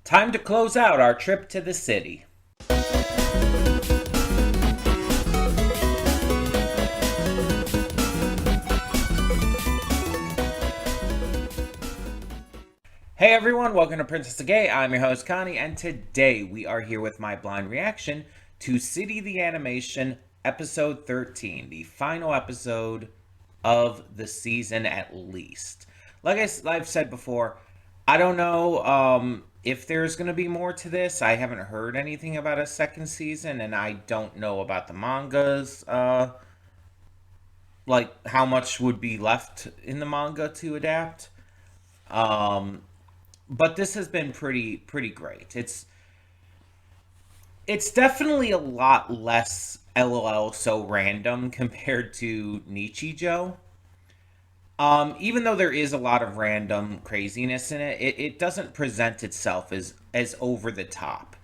Time to close out our trip to the city. Hey everyone, welcome to Princess of Gay. I'm your host Connie, and today we are here with my blind reaction to City the Animation Episode 13, the final episode of the season at least. Like I've said before, I don't know if there's going to be more to this. I haven't heard anything about a second season, and I don't know about the mangas, like how much would be left in the manga to adapt. Um, but this has been pretty great. It's definitely a lot less LOL so random compared to Nichijou. Even though there is a lot of random craziness in it, it doesn't present itself as over the top.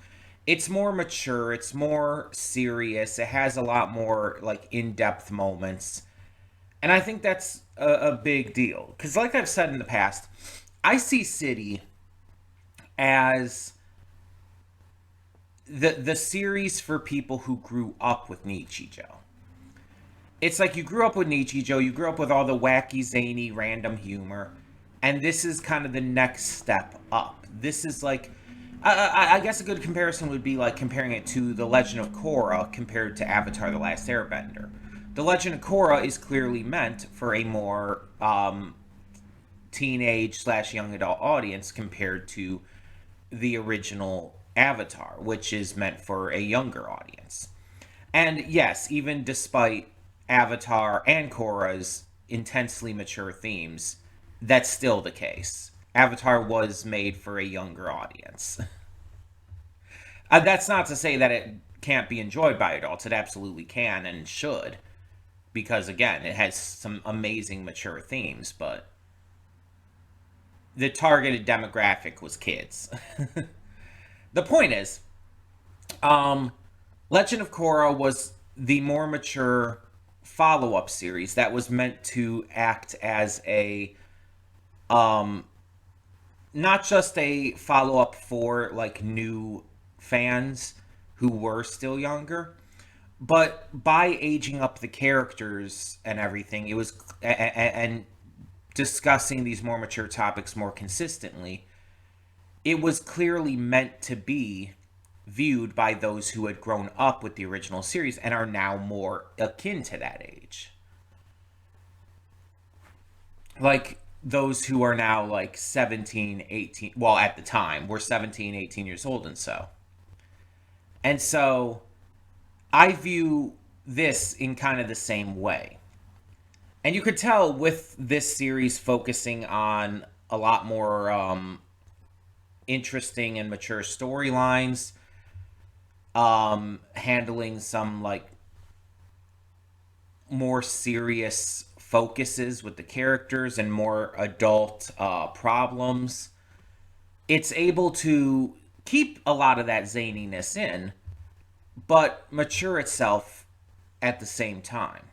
It's more mature, it's more serious, it has a lot more like in-depth moments. And I think that's a big deal. Because like I've said in the past, I see City as the series for people who grew up with Nichijou. It's like you grew up with Nichijou, you grew up with all the wacky, zany, random humor, and this is kind of the next step up. This is like, I guess a good comparison would be like comparing it to The Legend of Korra compared to Avatar: The Last Airbender. The Legend of Korra is clearly meant for a more teenage slash young adult audience compared to the original Avatar, which is meant for a younger audience. And yes, even despite Avatar and Korra's intensely mature themes, that's still the case. Avatar was made for a younger audience. That's not to say that it can't be enjoyed by adults. It absolutely can and should. Because, again, it has some amazing mature themes, but the targeted demographic was kids. The point is, Legend of Korra was the more mature follow-up series that was meant to act as a not just a follow-up for like new fans who were still younger, but by aging up the characters and everything, it was and discussing these more mature topics more consistently, it was clearly meant to be viewed by those who had grown up with the original series and are now more akin to that age. Like those who are now like 17, 18, well, at the time, were 17, 18 years old and so. And so I view this in kind of the same way. And you could tell with this series focusing on a lot more interesting and mature storylines, handling some like more serious focuses with the characters and more adult problems. It's able to keep a lot of that zaniness in, but mature itself at the same time.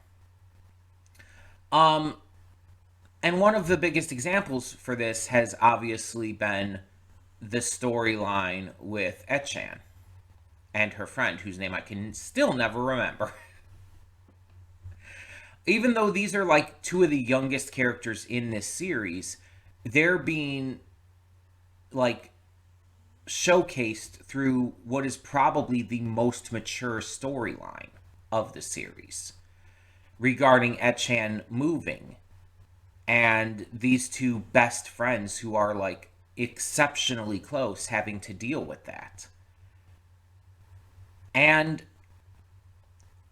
And one of the biggest examples for this has obviously been the storyline with Etchan and her friend, whose name I can still never remember. Even though these are like two of the youngest characters in this series, they're being like showcased through what is probably the most mature storyline of the series regarding Etchan moving and these two best friends who are like exceptionally close having to deal with that. And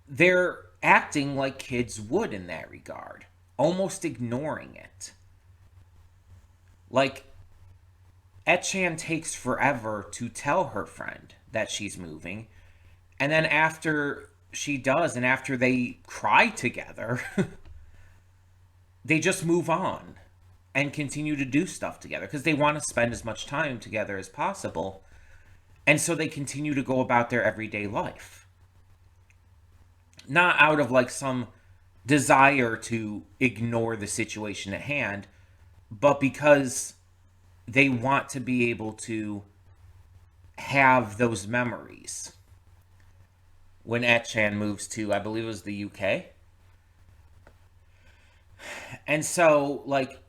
they're acting like kids would in that regard, almost ignoring it. Like, Etchan takes forever to tell her friend that she's moving, and then after she does, and after they cry together, they just move on and continue to do stuff together because they want to spend as much time together as possible. And so they continue to go about their everyday life. Not out of like some desire to ignore the situation at hand, but because they want to be able to have those memories when Etchan moves to, I believe it was the UK. And so, like,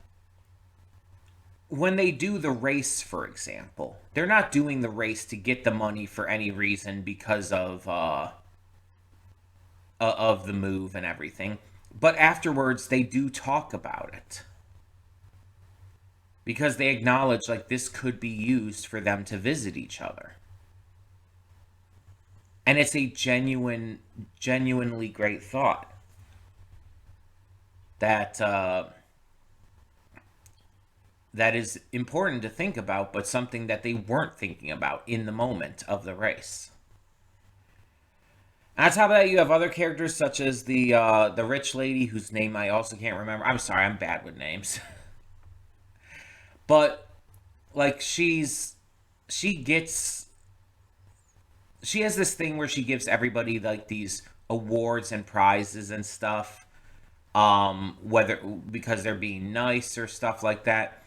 when they do the race, for example, they're not doing the race to get the money for any reason because of the move and everything. But afterwards, they do talk about it because they acknowledge like this could be used for them to visit each other. And it's a genuinely great thought that that is important to think about, but something that they weren't thinking about in the moment of the race. On top of that, you have other characters such as the rich lady whose name I also can't remember. I'm sorry, I'm bad with names. But like she gets she has this thing where she gives everybody like these awards and prizes and stuff, whether because they're being nice or stuff like that.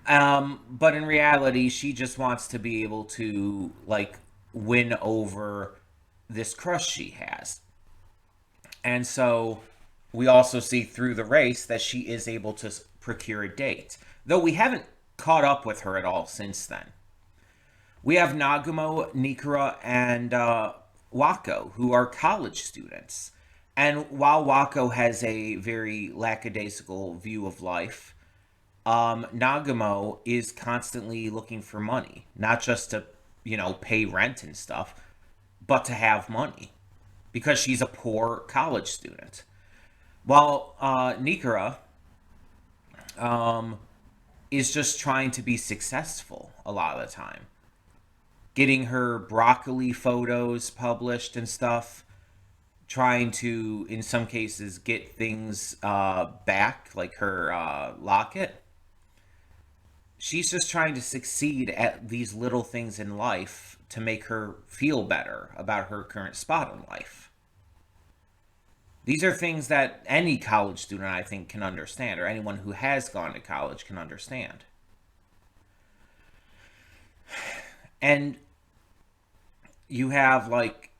But in reality, she just wants to be able to like win over this crush she has. And so we also see through the race that she is able to procure a date, though we haven't caught up with her at all since then. We have Nagumo, Nikura, and Wako, who are college students. And while Wako has a very lackadaisical view of life, Nagumo is constantly looking for money, not just to, pay rent and stuff, but to have money because she's a poor college student. While Nikura is just trying to be successful a lot of the time, getting her broccoli photos published and stuff, trying to, in some cases, get things back, like her locket. She's just trying to succeed at these little things in life to make her feel better about her current spot in life. These are things that any college student, I think, can understand, or anyone who has gone to college can understand. And you have like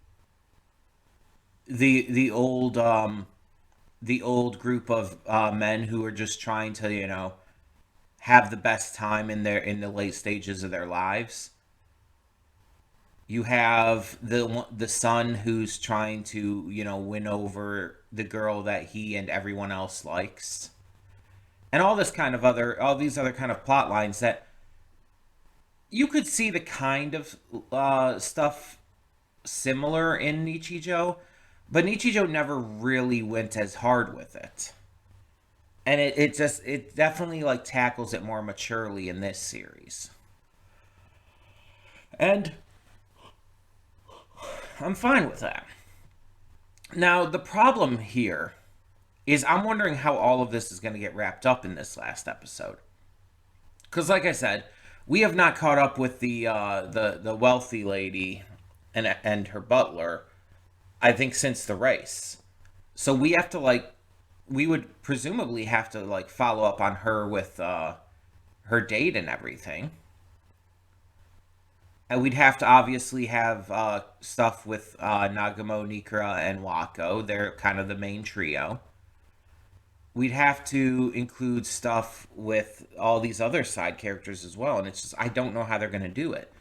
the old group of men who are just trying to have the best time in the late stages of their lives. You have the son who's trying to win over the girl that he and everyone else likes, and all these other kind of plot lines that you could see the kind of stuff similar in Nichijou, but Nichijou never really went as hard with it. And it definitely like tackles it more maturely in this series. And I'm fine with that. Now, the problem here is I'm wondering how all of this is going to get wrapped up in this last episode. Because, like I said, we have not caught up with the wealthy lady and her butler, I think, since the race. So we have to we would presumably have to follow up on her with her date and everything. And we'd have to obviously have stuff with Nagumo, Nikura, and Wako. They're kind of the main trio. We'd have to include stuff with all these other side characters as well. And it's just, I don't know how they're going to do it.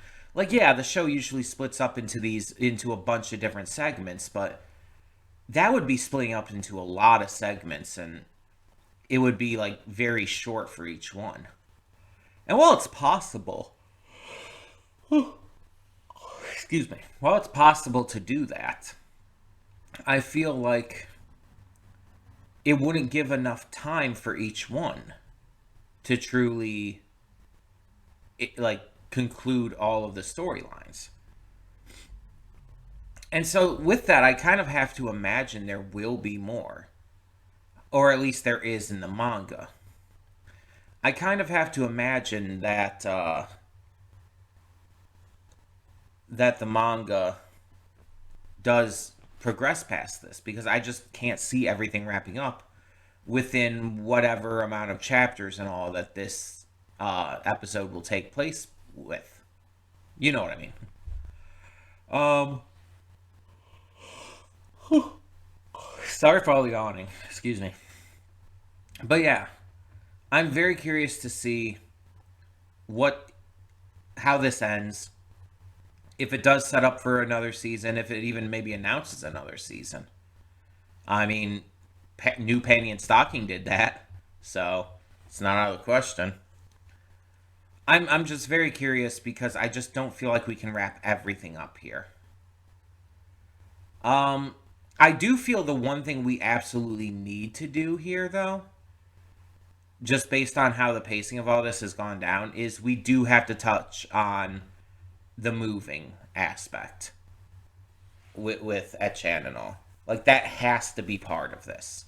Yeah, the show usually splits up into a bunch of different segments, but that would be splitting up into a lot of segments, and it would be very short for each one. And while it's possible, excuse me, while it's possible to do that, I feel like it wouldn't give enough time for each one to truly conclude all of the storylines. And so with that, I kind of have to imagine there will be more, or at least there is in the manga. I kind of have to imagine that that the manga does progress past this, because I just can't see everything wrapping up within whatever amount of chapters and all that this episode will take place with. You know what I mean? Um, Sorry for all the yawning. Excuse me. But yeah, I'm very curious to see what how this ends. If it does set up for another season, if it even maybe announces another season. I mean, New Panty and Stocking did that, so it's not out of the question. I'm just very curious because I just don't feel like we can wrap everything up here. Um, I do feel the one thing we absolutely need to do here, though, just based on how the pacing of all this has gone down, is we do have to touch on the moving aspect with Etchan and all. Like, that has to be part of this.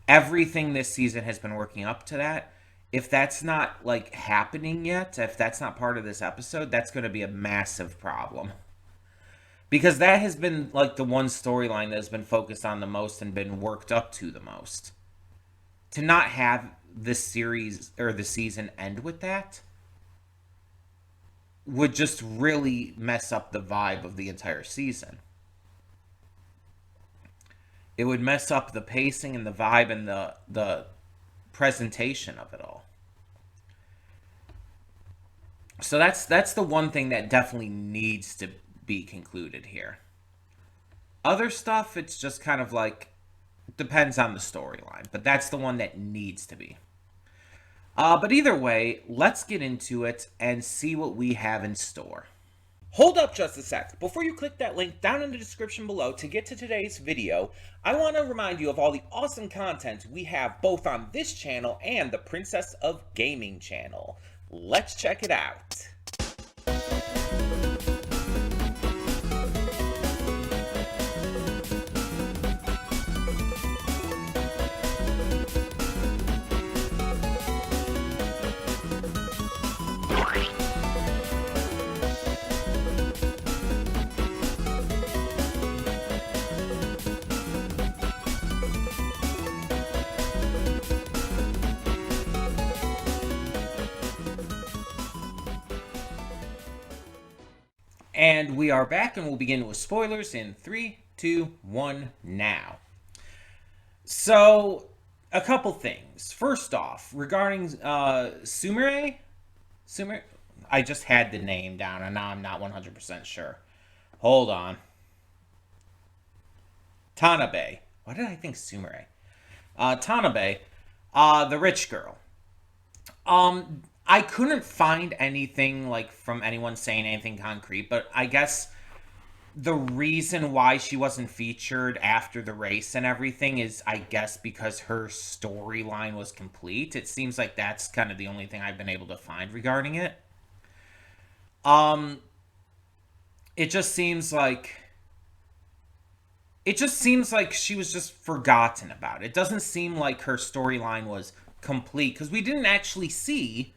Everything this season has been working up to that. If that's not, like, happening yet, if that's not part of this episode, that's going to be a massive problem. Because that has been, like, the one storyline that has been focused on the most and been worked up to the most. To not have this series or the season end with that would just really mess up the vibe of the entire season. It would mess up the pacing and the vibe and the presentation of it all. So that's the one thing that definitely needs to be concluded here. Other stuff, it's just kind of like depends on the storyline, but that's the one that needs to be. But either way, let's get into it and see what we have in store. Hold up just a sec. Before you click that link down in the description below to get to today's video, I want to remind you of all the awesome content we have both on this channel and the Princess of Gaming channel. Let's check it out. And we are back, and we'll begin with spoilers in 3, 2, 1, now. So, a couple things. First off, regarding Sumire? Sumire? I just had the name down, and now I'm not 100% sure. Hold on. Tanabe. Why did I think Sumire? Tanabe, the rich girl. I couldn't find anything like from anyone saying anything concrete, but I guess the reason why she wasn't featured after the race and everything is, I guess, because her storyline was complete. It seems like that's kind of the only thing I've been able to find regarding it. Um, it just seems like she was just forgotten about. It doesn't seem like her storyline was complete because we didn't actually see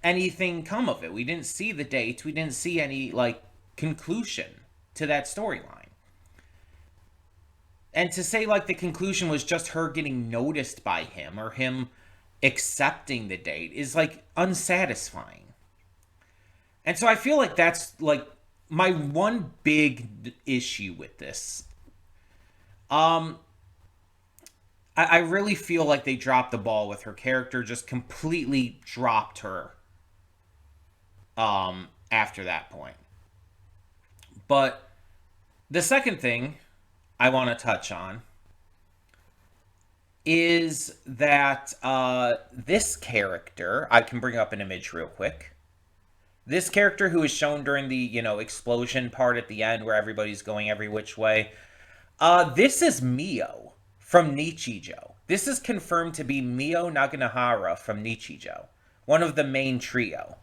anything come of it. We didn't see the date. We didn't see any like conclusion to that storyline. And to say like the conclusion was just her getting noticed by him or him accepting the date is like unsatisfying. And so I feel like that's like my one big issue with this. I really feel like they dropped the ball with her character, just completely dropped her after that point. But the second thing I want to touch on is that this character, I can bring up an image real quick. This character who is shown during the, explosion part at the end where everybody's going every which way. This is Mio from Nichijou. This is confirmed to be Mio Naganahara from Nichijou, one of the main trio.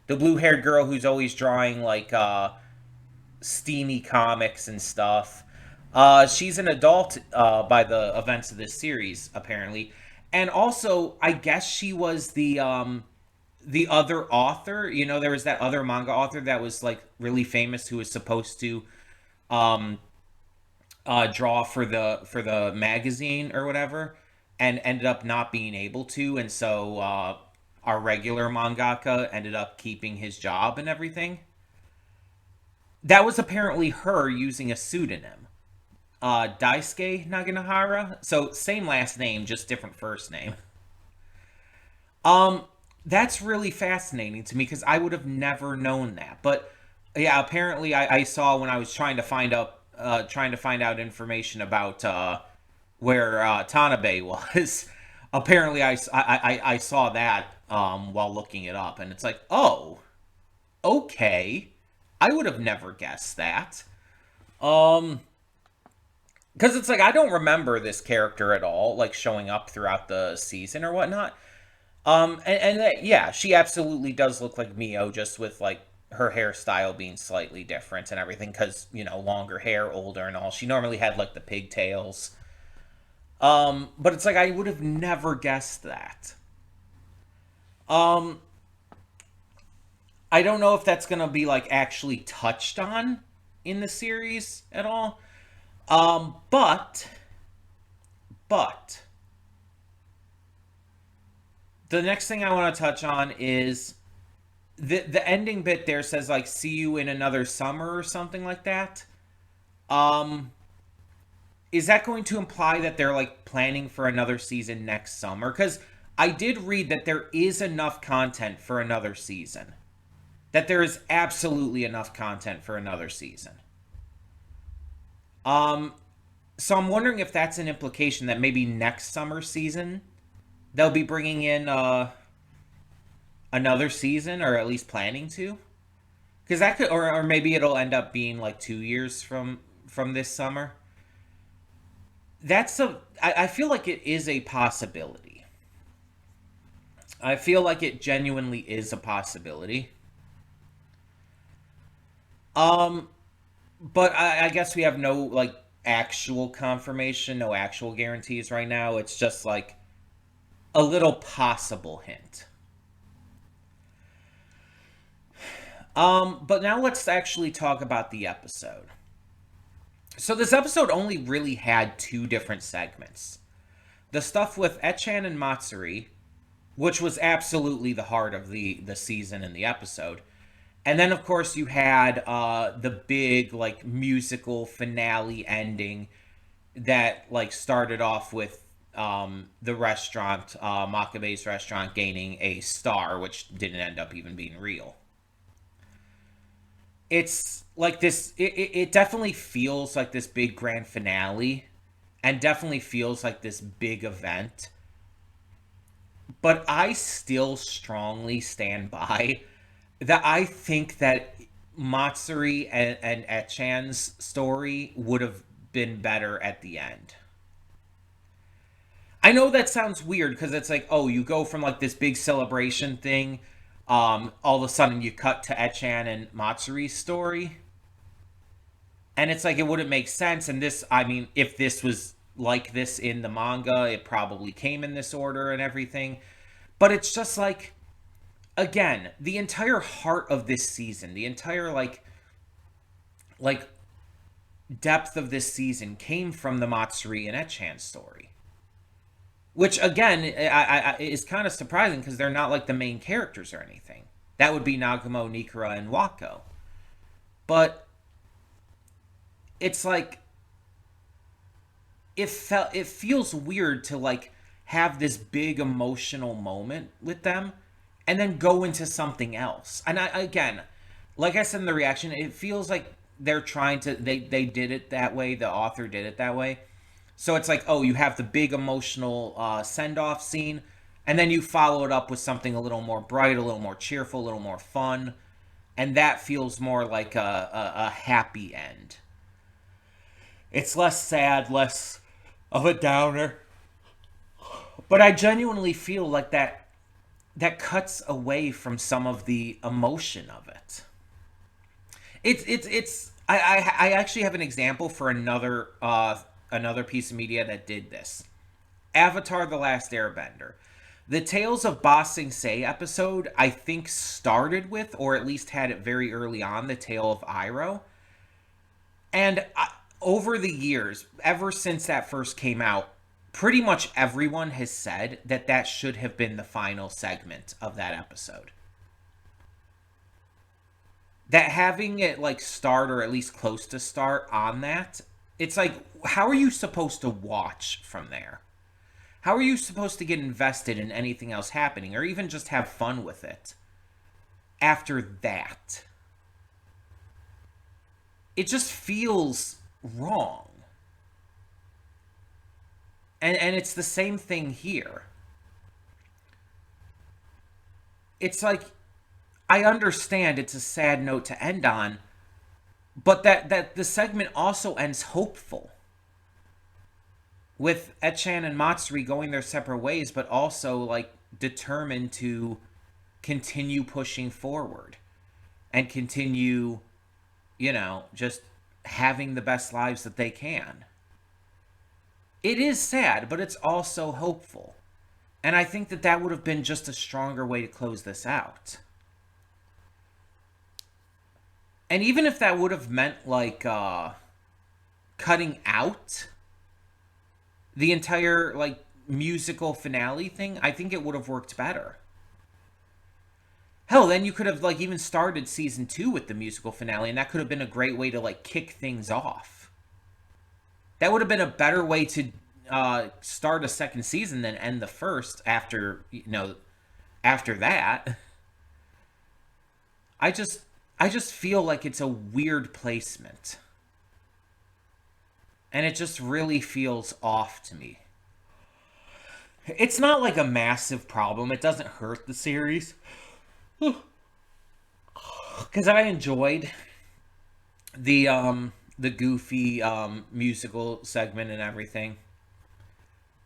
The blue-haired girl who's always drawing, like, steamy comics and stuff. She's an adult by the events of this series, apparently. And also, I guess she was the other author. There was that other manga author that was, like, really famous who was supposed to draw for the magazine or whatever, and ended up not being able to, and so our regular mangaka ended up keeping his job and everything. That was apparently her using a pseudonym. Daisuke Naganahara. So same last name, just different first name. Um, that's really fascinating to me because I would have never known that. But yeah, apparently I saw when I was trying to find out information about where Tanabe was. Apparently, I saw that while looking it up, and it's like, oh, okay, I would have never guessed that. Um, because it's like I don't remember this character at all, like showing up throughout the season or whatnot. Yeah, she absolutely does look like Mio, just with like her hairstyle being slightly different and everything, because longer hair, older and all. She normally had like the pigtails. But it's like I would have never guessed that. Um, I don't know if that's gonna be like actually touched on in the series at all. But the next thing I want to touch on is the ending bit there says like see you in another summer or something like that. Um is that going to imply that they're like planning for another season next summer? Cuz I did read that there is enough content for another season. That there is absolutely enough content for another season. Um so I'm wondering if that's an implication that maybe next summer season they'll be bringing in another season, or at least planning to, because that could, or maybe it'll end up being like 2 years from this summer. I feel like it is a possibility. I feel like it genuinely is a possibility. um but I guess we have no like actual confirmation, no actual guarantees right now. It's just like a little possible hint. But now let's actually talk about the episode. So this episode only really had two different segments. The stuff with Echan and Matsuri, which was absolutely the heart of the season and the episode. And then of course you had the big like musical finale ending that like started off with the restaurant, Makabe's restaurant, gaining a star, which didn't end up even being real. It's like this, it definitely feels like this big grand finale, and definitely feels like this big event. But I still strongly stand by that. I think that Matsuri and Echan's story would have been better at the end. I know that sounds weird because it's like, oh, you go from like this big celebration thing, all of a sudden you cut to Echan and Matsuri's story, and it's like it wouldn't make sense. And this, I mean, if this was like this in the manga, it probably came in this order and everything. But it's just like, again, the entire heart of this season, the entire like depth of this season came from the Matsuri and Echan story. Which again, is kind of surprising because they're not like the main characters or anything. That would be Nagumo, Nikura, and Wako. But it's like it feels weird to like have this big emotional moment with them and then go into something else. And again, like I said in the reaction, it feels like they're trying to they did it that way. The author did it that way. So it's like, oh, you have the big emotional send off scene, and then you follow it up with something a little more bright, a little more cheerful, a little more fun, and that feels more like a happy end. It's less sad, less of a downer. But I genuinely feel like that cuts away from some of the emotion of it. It's I actually have an example for another piece of media that did this. Avatar: The Last Airbender. The Tales of Ba Sing Se episode, I think, started with, or at least had it very early on, the tale of Iroh. And over the years, ever since that first came out, pretty much everyone has said that that should have been the final segment of that episode. that having it like start or at least close to start on that, it's like, how are you supposed to watch from there? How are you supposed to get invested in anything else happening or even just have fun with it after that? It just feels wrong. And it's the same thing here. It's like, I understand it's a sad note to end on, but that the segment also ends hopeful, with Etchan and Matsuri going their separate ways, but also like determined to continue pushing forward and continue, just having the best lives that they can. It is sad, but it's also hopeful. And I think that that would have been just a stronger way to close this out. And even if that would have meant like cutting out the entire like musical finale thing, I think it would have worked better. Hell, then you could have like even started season 2 with the musical finale, and that could have been a great way to like kick things off. That would have been a better way to start a second season than end the first after that. I just I just feel like it's a weird placement. And it just really feels off to me. It's not like a massive problem. It doesn't hurt the series. Because I enjoyed the goofy musical segment and everything.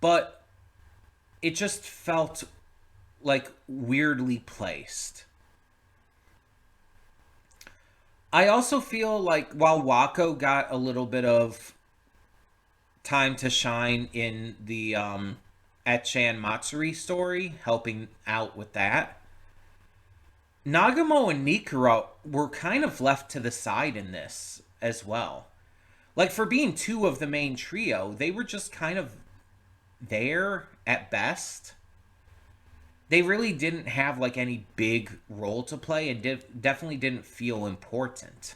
But it just felt like weirdly placed. I also feel like while Wako got a little bit of time to shine in the Etchan Matsuri story, helping out with that, Nagamo and Nikura were kind of left to the side in this as well. Like, for being two of the main trio, they were just kind of there at best. They really didn't have like any big role to play, and definitely didn't feel important.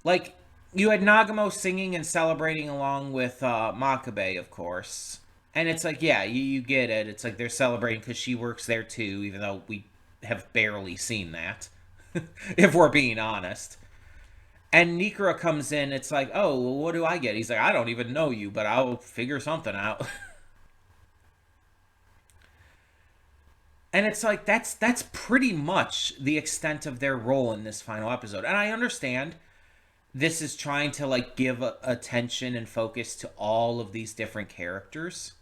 Like, you had Nagamo singing and celebrating along with Makabe, of course. And it's like, yeah, you get it. It's like they're celebrating because she works there too, even though we have barely seen that, if we're being honest. And Nikura comes in, it's like, oh, well, what do I get? He's like, I don't even know you, but I'll figure something out. And it's like, that's pretty much the extent of their role in this final episode. And I understand this is trying to like give attention and focus to all of these different characters,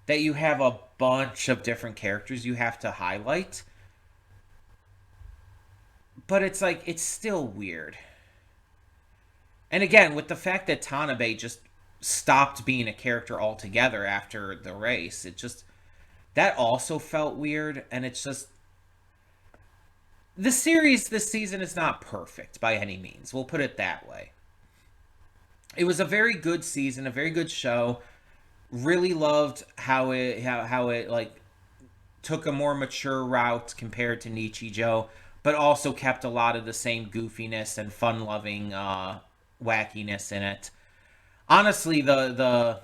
that you have a bunch of different characters you have to highlight, but it's like, it's still weird. And again, with the fact that Tanabe just stopped being a character altogether after the race, it just, that also felt weird. And it's just, the series this season is not perfect by any means. We'll put it that way. It was a very good season, a very good show. Really loved how it like took a more mature route compared to Nichijou, but also kept a lot of the same goofiness and fun-loving wackiness in it. Honestly, the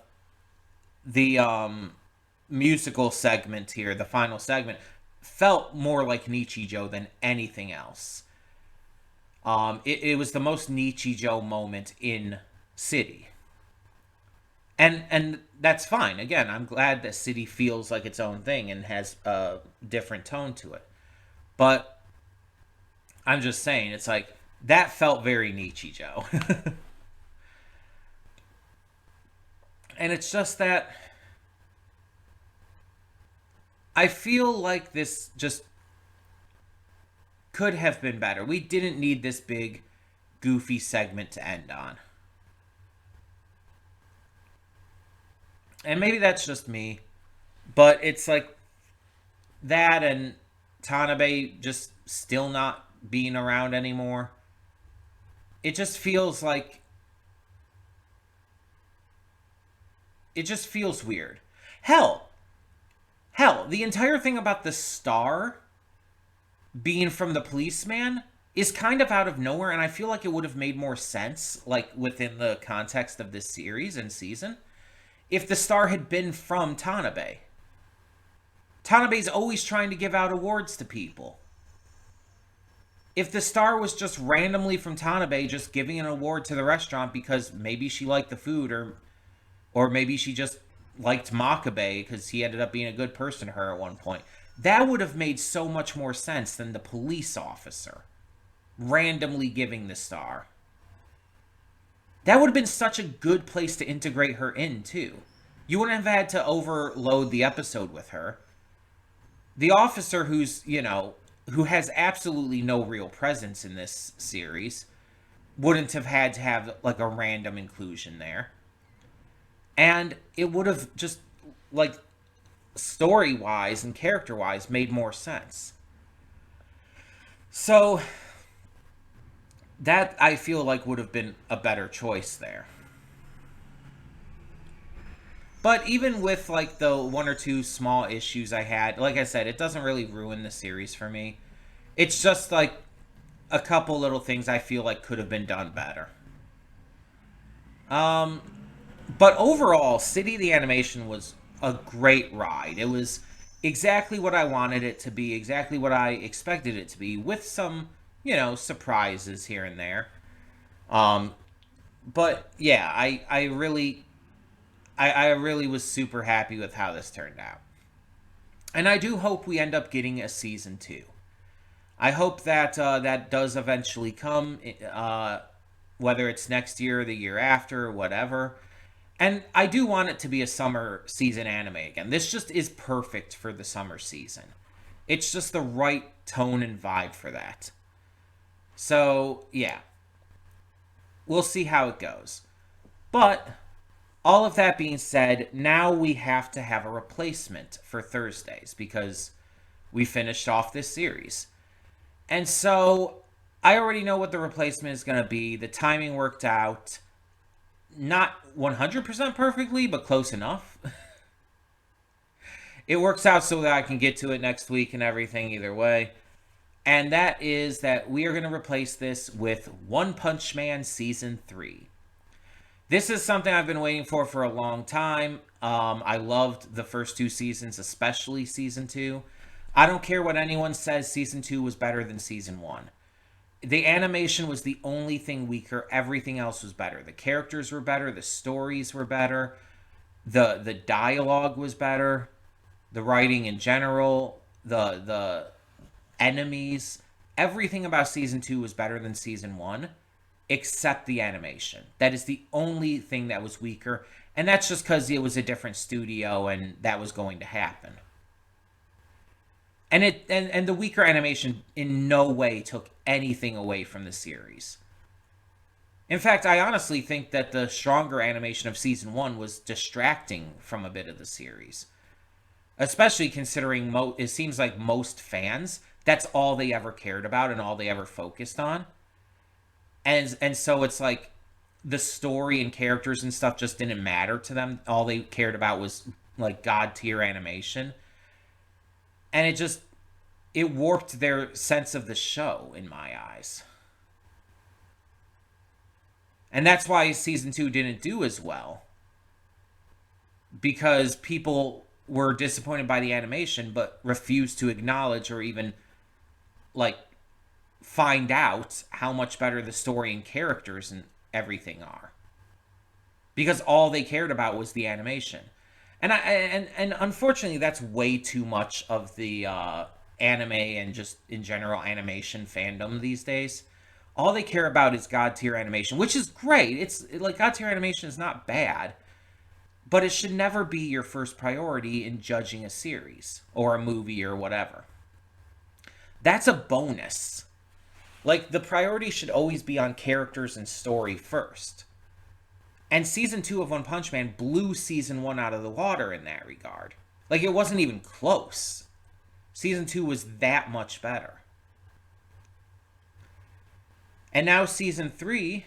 musical segment here, the final segment, felt more like Nichijou than anything else. It was the most Nichijou moment in City. And that's fine. Again, I'm glad that City feels like its own thing and has a different tone to it. But I'm just saying, it's like, that felt very Nichijou. And it's just that I feel like this just could have been better. We didn't need this big, goofy segment to end on. And maybe that's just me, but it's like that, and Tanabe just still not being around anymore. It just feels like, it just feels weird. Hell, the entire thing about the star being from the policeman is kind of out of nowhere, and I feel like it would have made more sense, like within the context of this series and season, if the star had been from Tanabe. Tanabe's always trying to give out awards to people. If the star was just randomly from Tanabe, just giving an award to the restaurant because maybe she liked the food, or maybe she just liked Makabe because he ended up being a good person to her at one point, that would have made so much more sense than the police officer randomly giving the star. That would have been such a good place to integrate her in, too. You wouldn't have had to overload the episode with her. The officer who has absolutely no real presence in this series wouldn't have had to have like a random inclusion there. And it would have just, like, story-wise and character-wise made more sense. So that, I feel like, would have been a better choice there. But even with, like, the one or two small issues I had, like I said, it doesn't really ruin the series for me. It's just, like, a couple little things I feel like could have been done better. But overall, City of the Animation was a great ride. It was exactly what I wanted it to be, exactly what I expected it to be, with some, surprises here and there. But yeah, I really was super happy with how this turned out. And I do hope we end up getting a season 2. I hope that that does eventually come, whether it's next year or the year after or whatever. And I do want it to be a summer season anime again. This just is perfect for the summer season. It's just the right tone and vibe for that. So, yeah. We'll see how it goes. But, all of that being said, now we have to have a replacement for Thursdays because we finished off this series. And so, I already know what the replacement is going to be. The timing worked out. Not 100% perfectly, but close enough. It works out so that I can get to it next week and everything either way. And that is that we are going to replace this with One Punch Man Season 3. This is something I've been waiting for a long time. I loved the first 2 seasons, especially Season 2. I don't care what anyone says, Season 2 was better than Season 1. The animation was the only thing weaker. Everything else was better. The characters were better. The stories were better. The dialogue was better. The writing in general. The enemies. Everything about Season 2 was better than Season 1. Except the animation. That is the only thing that was weaker. And that's just because it was a different studio and that was going to happen. And the weaker animation in no way took anything away from the series. In fact, I honestly think that the stronger animation of Season 1 was distracting from a bit of the series. Especially considering it seems like most fans, that's all they ever cared about and all they ever focused on. And so it's like the story and characters and stuff just didn't matter to them. All they cared about was like god tier animation. And it warped their sense of the show in my eyes. And that's why Season 2 didn't do as well. Because people were disappointed by the animation, but refused to acknowledge or even, like, find out how much better the story and characters and everything are. Because all they cared about was the animation. And unfortunately, that's way too much of the anime and just in general animation fandom these days. All they care about is god tier animation, which is great. It's like god tier animation is not bad, but it should never be your first priority in judging a series or a movie or whatever. That's a bonus. Like, the priority should always be on characters and story first. And Season 2 of One Punch Man blew Season 1 out of the water in that regard. Like, it wasn't even close. Season 2 was that much better. And now Season 3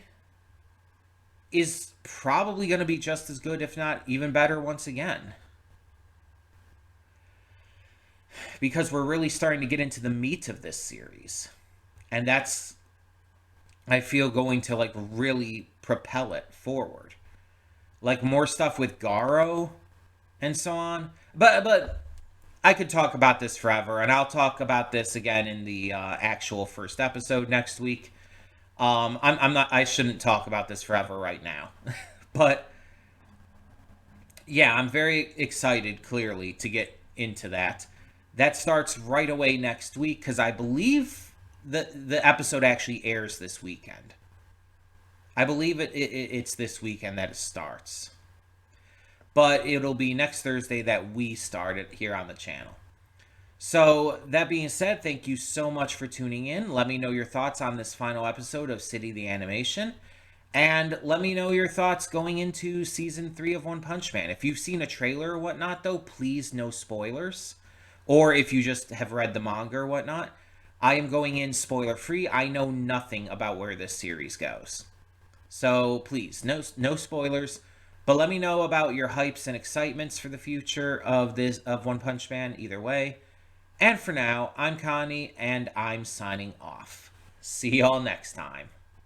is probably going to be just as good, if not even better once again. because we're really starting to get into the meat of this series. And that's, I feel, going to like really propel it forward. Like more stuff with Garo and so on. But I could talk about this forever, and I'll talk about this again in the actual first episode next week. I'm not. I shouldn't talk about this forever right now, but yeah, I'm very excited. Clearly, to get into that. That starts right away next week because I believe the episode actually airs this weekend. I believe it's this weekend that it starts. But it'll be next Thursday that we start it here on the channel. So, that being said, thank you so much for tuning in. Let me know your thoughts on this final episode of City the Animation. And let me know your thoughts going into season 3 of One Punch Man. If you've seen a trailer or whatnot, though, please no spoilers. Or if you just have read the manga or whatnot, I am going in spoiler free. I know nothing about where this series goes. So please, no spoilers. But let me know about your hypes and excitements for the future of One Punch Man either way. And for now, I'm Connie, and I'm signing off. See y'all next time.